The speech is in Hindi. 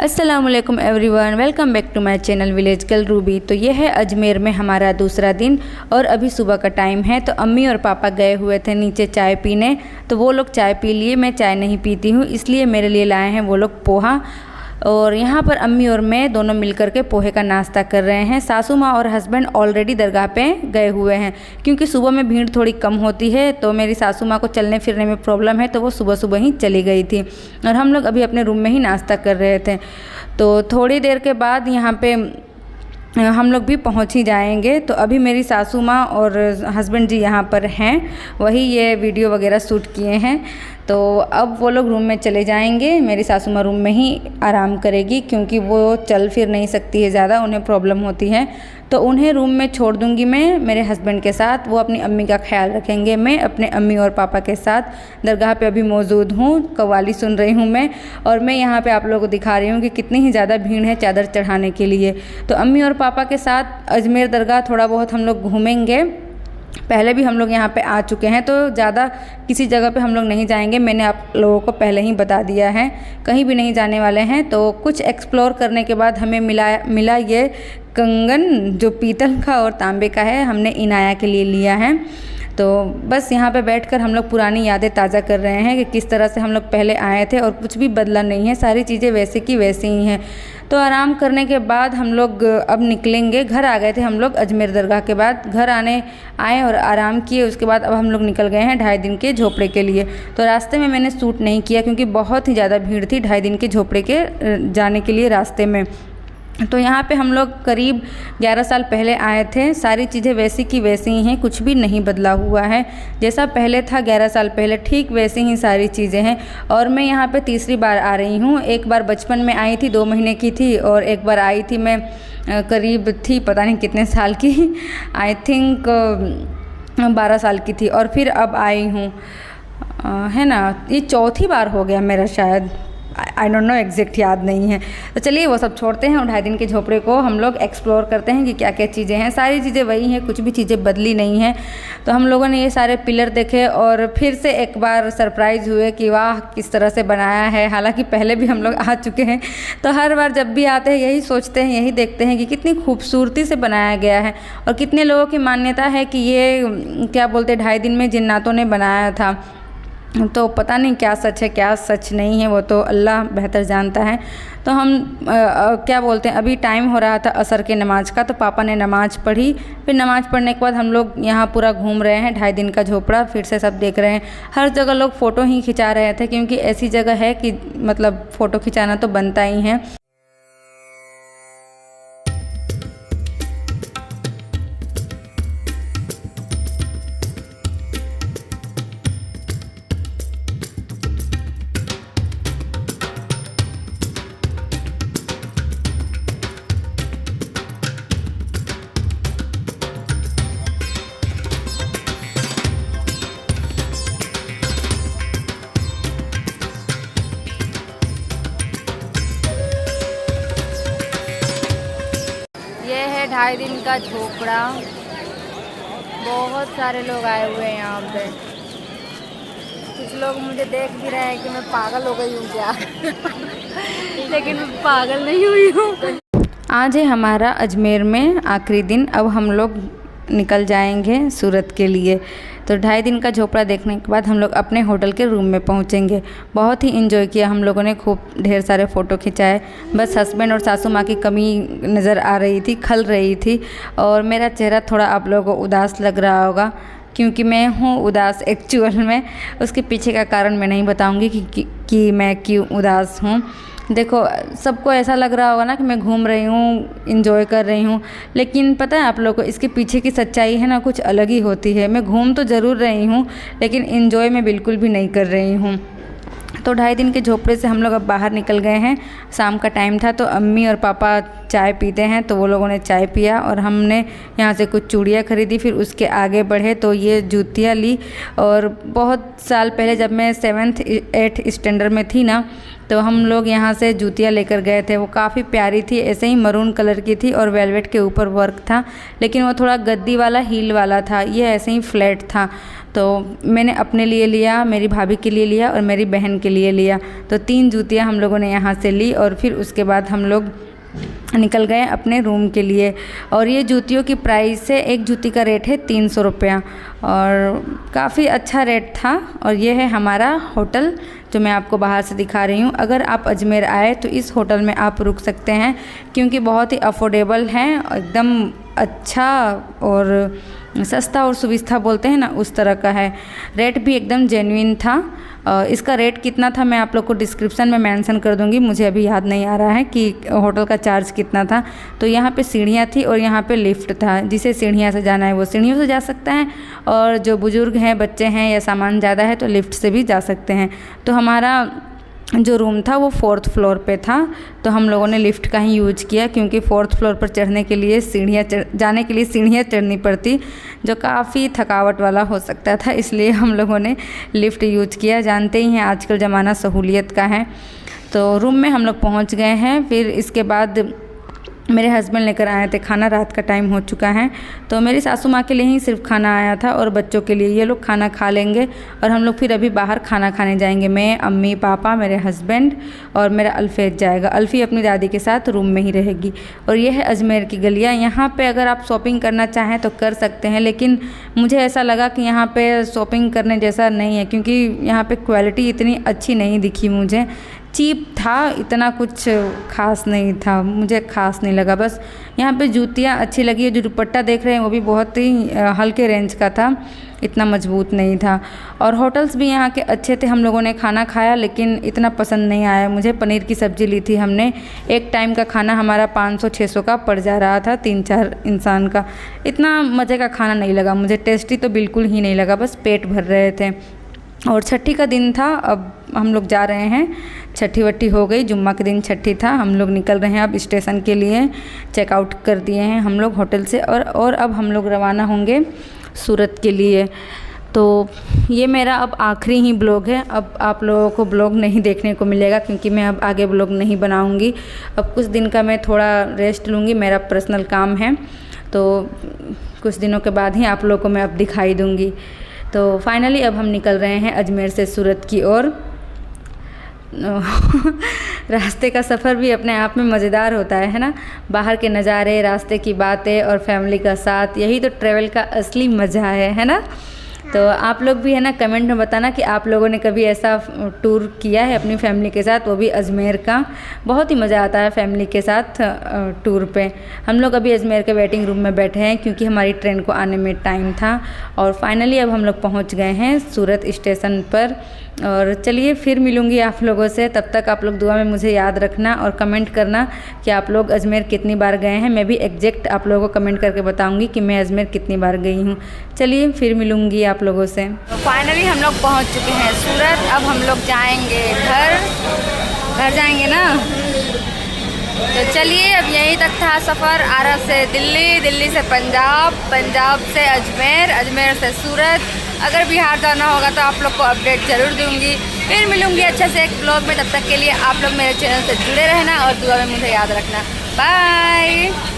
अस्सलामुअलैकुम everyone, welcome back to my channel village girl Ruby. तो ये है अजमेर में हमारा दूसरा दिन और अभी सुबह का टाइम है। तो अम्मी और पापा गए हुए थे नीचे चाय पीने, तो वो लोग चाय पी लिए। मैं चाय नहीं पीती हूँ, इसलिए मेरे लिए लाए हैं वो लोग पोहा। और यहाँ पर अम्मी और मैं दोनों मिलकर के पोहे का नाश्ता कर रहे हैं। सासू माँ और हस्बैंड ऑलरेडी दरगाह पे गए हुए हैं, क्योंकि सुबह में भीड़ थोड़ी कम होती है। तो मेरी सासू माँ को चलने फिरने में प्रॉब्लम है, तो वो सुबह सुबह ही चली गई थी और हम लोग अभी अपने रूम में ही नाश्ता कर रहे थे। तो थोड़ी देर के बाद यहाँ पे हम लोग भी पहुँच ही जाएंगे। तो अभी मेरी सासू माँ और हस्बैंड जी यहाँ पर हैं, वही ये वीडियो वगैरह शूट किए हैं। तो अब वो लोग रूम में चले जाएंगे। मेरी सासू माँ रूम में ही आराम करेगी, क्योंकि वो चल फिर नहीं सकती है ज़्यादा, उन्हें प्रॉब्लम होती है। तो उन्हें रूम में छोड़ दूंगी मैं मेरे हस्बैंड के साथ। वो अपनी अम्मी का ख्याल रखेंगे। मैं अपने अम्मी और पापा के साथ दरगाह पे अभी मौजूद हूँ, कव्वाली सुन रही हूँ मैं। और मैं यहाँ पे आप लोगों को दिखा रही हूँ कि कितनी ही ज़्यादा भीड़ है चादर चढ़ाने के लिए। तो अम्मी और पापा के साथ अजमेर दरगाह थोड़ा बहुत हम लोग घूमेंगे। पहले भी हम लोग यहाँ पे आ चुके हैं, तो ज़्यादा किसी जगह पे हम लोग नहीं जाएंगे। मैंने आप लोगों को पहले ही बता दिया है, कहीं भी नहीं जाने वाले हैं। तो कुछ एक्सप्लोर करने के बाद हमें मिला ये कंगन, जो पीतल का और तांबे का है। हमने इनाया के लिए लिया है। तो बस यहाँ पे बैठकर हम लोग पुरानी यादें ताज़ा कर रहे हैं कि किस तरह से हम लोग पहले आए थे, और कुछ भी बदला नहीं है, सारी चीज़ें वैसे की वैसी ही हैं। तो आराम करने के बाद हम लोग अब निकलेंगे। घर आ गए थे हम लोग अजमेर दरगाह के बाद, घर आए और आराम किए। उसके बाद अब हम लोग निकल गए हैं 2.5 दिन के झोपड़े के लिए। तो रास्ते में मैंने शूट नहीं किया, क्योंकि बहुत ही ज़्यादा भीड़ थी 2.5 दिन के झोपड़े के जाने के लिए रास्ते में। तो यहाँ पे हम लोग करीब 11 साल पहले आए थे। सारी चीज़ें वैसी की वैसी ही हैं, कुछ भी नहीं बदला हुआ है। जैसा पहले था 11 साल पहले, ठीक वैसी ही सारी चीज़ें हैं। और मैं यहाँ पे तीसरी बार आ रही हूँ। एक बार बचपन में आई थी, 2 महीने की थी, और एक बार आई थी मैं करीब थी पता नहीं कितने साल की, आई थिंक 12 साल की थी। और फिर अब आई हूँ, है ना, ये चौथी बार हो गया मेरा शायद, आई डोंट नो, एग्जैक्ट याद नहीं है। तो चलिए वो सब छोड़ते हैं और 2.5 दिन के झोपड़े को हम लोग एक्सप्लोर करते हैं कि क्या क्या चीज़ें हैं। सारी चीज़ें वही हैं, कुछ भी चीज़ें बदली नहीं हैं। तो हम लोगों ने ये सारे पिलर देखे और फिर से एक बार सरप्राइज़ हुए कि वाह किस तरह से बनाया है। हालांकि पहले भी हम लोग आ चुके हैं, तो हर बार जब भी आते हैं यही सोचते हैं, यही देखते हैं कि कितनी खूबसूरती से बनाया गया है। और कितने लोगों की मान्यता है कि ये क्या बोलते 2.5 दिन में जिन्नातों ने बनाया था। तो पता नहीं क्या सच है क्या सच नहीं है, वो तो अल्लाह बेहतर जानता है। तो हम क्या बोलते हैं, अभी टाइम हो रहा था असर के नमाज का, तो पापा ने नमाज़ पढ़ी। फिर नमाज़ पढ़ने के बाद हम लोग यहाँ पूरा घूम रहे हैं 2.5 दिन का झोपड़ा, फिर से सब देख रहे हैं। हर जगह लोग फ़ोटो ही खिंचा रहे थे, क्योंकि ऐसी जगह है कि मतलब फ़ोटो खिंचाना तो बनता ही है। ये है 2.5 दिन का झोपड़ा। बहुत सारे लोग आए हुए हैं यहाँ पे। कुछ लोग मुझे देख भी रहे हैं कि मैं पागल हो गई हूँ क्या लेकिन मैं पागल नहीं हुई हूँ। आज है हमारा अजमेर में आखिरी दिन। अब हम लोग निकल जाएंगे सूरत के लिए। तो 2.5 दिन का झोपड़ा देखने के बाद हम लोग अपने होटल के रूम में पहुंचेंगे। बहुत ही एंजॉय किया हम लोगों ने, खूब ढेर सारे फ़ोटो खिंचाए। बस हस्बैंड और सासू माँ की कमी नज़र आ रही थी, खल रही थी। और मेरा चेहरा थोड़ा आप लोगों को उदास लग रहा होगा, क्योंकि मैं हूँ उदास एक्चुअल में। उसके पीछे का कारण मैं नहीं बताऊँगी कि मैं क्यों उदास हूँ। देखो, सबको ऐसा लग रहा होगा ना कि मैं घूम रही हूँ, इंजॉय कर रही हूँ, लेकिन पता है आप लोगों को इसके पीछे की सच्चाई है ना, कुछ अलग ही होती है। मैं घूम तो ज़रूर रही हूँ, लेकिन इंजॉय मैं बिल्कुल भी नहीं कर रही हूँ। तो 2.5 दिन के झोपड़े से हम लोग अब बाहर निकल गए हैं। शाम का टाइम था, तो अम्मी और पापा चाय पीते हैं, तो वो लोगों ने चाय पिया और हमने यहाँ से कुछ चूड़ियाँ खरीदी। फिर उसके आगे बढ़े तो ये जूतियाँ ली। और बहुत साल पहले जब मैं 7th 8th स्टैंडर्ड में थी ना, तो हम लोग यहाँ से जूतियाँ लेकर गए थे। वो काफ़ी प्यारी थी, ऐसे ही मरून कलर की थी और वेलवेट के ऊपर वर्क था, लेकिन वो थोड़ा गद्दी वाला हील वाला था, ये ऐसे ही फ्लैट था। तो मैंने अपने लिए लिया, मेरी भाभी के लिए लिया और मेरी बहन के लिए लिया। तो 3 जूतियाँ हम लोगों ने यहाँ से ली और फिर उसके बाद हम लोग निकल गए अपने रूम के लिए। और ये जूतियों की प्राइस है, एक जूती का रेट है 300 रुपया और काफ़ी अच्छा रेट था। और ये है हमारा होटल जो मैं आपको बाहर से दिखा रही हूँ। अगर आप अजमेर आए तो इस होटल में आप रुक सकते हैं क्योंकि बहुत ही अफोर्डेबल है, एकदम अच्छा और सस्ता और सुविस्ता बोलते हैं ना, उस तरह का है। रेट भी एकदम जेन्युइन था। इसका रेट कितना था मैं आप लोग को डिस्क्रिप्शन में मेंशन कर दूंगी, मुझे अभी याद नहीं आ रहा है कि होटल का चार्ज कितना था। तो यहाँ पे सीढ़ियाँ थी और यहाँ पे लिफ्ट था, जिसे सीढ़ियाँ से जाना है वो सीढ़ियों से जा सकता है और जो बुज़ुर्ग हैं, बच्चे हैं या सामान ज़्यादा है तो लिफ्ट से भी जा सकते हैं। तो हमारा जो रूम था वो 4th फ्लोर पे था, तो हम लोगों ने लिफ्ट का ही यूज किया क्योंकि 4th फ्लोर पर चढ़ने के लिए जाने के लिए सीढ़ियाँ चढ़नी पड़ती, जो काफ़ी थकावट वाला हो सकता था, इसलिए हम लोगों ने लिफ्ट यूज किया। जानते ही हैं आजकल ज़माना सहूलियत का है। तो रूम में हम लोग पहुँच गए हैं। फिर इसके बाद मेरे हस्बैंड लेकर आए थे खाना, रात का टाइम हो चुका है। तो मेरी सासू माँ के लिए ही सिर्फ खाना आया था और बच्चों के लिए, ये लोग खाना खा लेंगे और हम लोग फिर अभी बाहर खाना खाने जाएंगे। मैं, अम्मी, पापा, मेरे हस्बैंड और मेरा अल्फेज जाएगा। अल्फ़ी अपनी दादी के साथ रूम में ही रहेगी। और ये है अजमेर की गलियाँ। यहाँ पे अगर आप शॉपिंग करना चाहें तो कर सकते हैं, लेकिन मुझे ऐसा लगा कि यहाँ पे शॉपिंग करने जैसा नहीं है क्योंकि यहाँ पे क्वालिटी इतनी अच्छी नहीं दिखी मुझे। चीप था, इतना कुछ ख़ास नहीं था, मुझे ख़ास नहीं लगा। बस यहाँ पे जूतियाँ अच्छी लगी है। जो दुपट्टा देख रहे हैं वो भी बहुत ही हल्के रेंज का था, इतना मजबूत नहीं था। और होटल्स भी यहाँ के अच्छे थे। हम लोगों ने खाना खाया लेकिन इतना पसंद नहीं आया मुझे। पनीर की सब्ज़ी ली थी हमने, एक टाइम का खाना हमारा 500-600 का पड़ जा रहा था, 3-4 इंसान का। इतना मज़े का खाना नहीं लगा मुझे, टेस्टी तो बिल्कुल ही नहीं लगा, बस पेट भर रहे थे। और छठी का दिन था, अब हम लोग जा रहे हैं। छठी वट्टी हो गई, जुम्मा के दिन छठी था। हम लोग निकल रहे हैं अब स्टेशन के लिए। चेकआउट कर दिए हैं हम लोग होटल से और अब हम लोग रवाना होंगे सूरत के लिए। तो ये मेरा अब आखिरी ही ब्लॉग है। अब आप लोगों को ब्लॉग नहीं देखने को मिलेगा क्योंकि मैं अब आगे ब्लॉग नहीं बनाऊंगी। अब कुछ दिन का मैं थोड़ा रेस्ट लूँगी, मेरा पर्सनल काम है, तो कुछ दिनों के बाद ही आप लोगों को मैं अब दिखाई दूँगी। तो फाइनली अब हम निकल रहे हैं अजमेर से सूरत की ओर। रास्ते का सफ़र भी अपने आप में मज़ेदार होता है ना। बाहर के नज़ारे, रास्ते की बातें और फैमिली का साथ, यही तो ट्रैवल का असली मज़ा है ना। तो आप लोग भी है ना कमेंट में बताना कि आप लोगों ने कभी ऐसा टूर किया है अपनी फैमिली के साथ, वो भी अजमेर का। बहुत ही मज़ा आता है फैमिली के साथ टूर पे। हम लोग अभी अजमेर के वेटिंग रूम में बैठे हैं क्योंकि हमारी ट्रेन को आने में टाइम था। और फाइनली अब हम लोग पहुंच गए हैं सूरत स्टेशन पर। और चलिए फिर मिलूँगी आप लोगों से, तब तक आप लोग दुआ में मुझे याद रखना और कमेंट करना कि आप लोग अजमेर कितनी बार गए हैं। मैं भी एग्जैक्ट आप लोगों को कमेंट करके बताऊंगी कि मैं अजमेर कितनी बार गई हूँ। चलिए फिर मिलूँगी आप लोगों से। तो फाइनली हम लोग पहुँच चुके हैं सूरत। अब हम लोग जाएंगे घर जाएंगे ना। तो चलिए, अब यहीं तक था सफ़र। आरा से दिल्ली, दिल्ली से पंजाब, पंजाब से अजमेर, अजमेर से सूरत। अगर बिहार जाना होगा तो आप लोग को अपडेट ज़रूर दूंगी। फिर मिलूंगी अच्छे से एक ब्लॉग में। तब तक के लिए आप लोग मेरे चैनल से जुड़े रहना और दुआ में मुझे याद रखना। बाय।